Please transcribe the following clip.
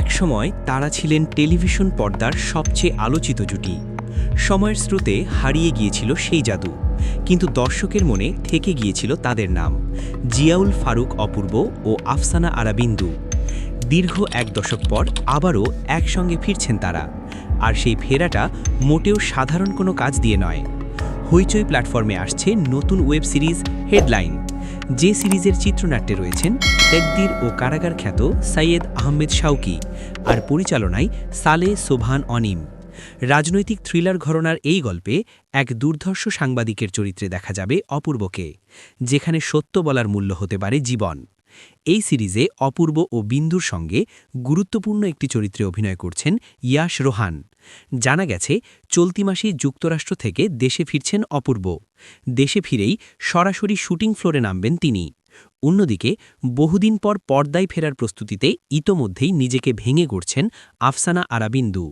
একসময় তারা ছিলেন টেলিভিশন পর্দার সবচেয়ে আলোচিত জুটি। সময়ের স্রোতে হারিয়ে গিয়েছিল সেই জাদু, কিন্তু দর্শকের মনে থেকে গিয়েছিল তাদের নাম, জিয়াউল ফারুক অপূর্ব ও আফসানা আরা বিন্দু। দীর্ঘ এক দশক পর আবারও একসঙ্গে ফিরছেন তারা, আর সেই ফেরাটা মোটেও সাধারণ কোনো কাজ দিয়ে নয়। হইচই প্ল্যাটফর্মে আসছে নতুন ওয়েব সিরিজ হেডলাইন, যে সিরিজের চিত্রনাট্যে রয়েছেন তেকদির ও কারাগার খ্যাত সৈয়দ আহমেদ শাউকি, আর পরিচালনায় সালে সোবহান অনিম। রাজনৈতিক থ্রিলার ঘরানার এই গল্পে এক দুর্ধর্ষ সাংবাদিকের চরিত্রে দেখা যাবে অপূর্বকে, যেখানে সত্য বলার মূল্য হতে পারে জীবন। এই সিরিজে অপূর্ব ও বিন্দুর সঙ্গে গুরুত্বপূর্ণ একটি চরিত্রে অভিনয় করছেন ইয়াশ রোহান। জানা গেছে চলতি মাসে যুক্তরাষ্ট্র থেকে দেশে ফিরছেন অপূর্ব। দেশে ফিরেই সরাসরি শুটিং ফ্লোরে নামবেন তিনি। অন্যদিকে বহুদিন পর পর্দায় ফেরার প্রস্তুতিতে ইতোমধ্যেই নিজেকে ভেঙে গড়ছেন আফসানা আরা বিন্দু।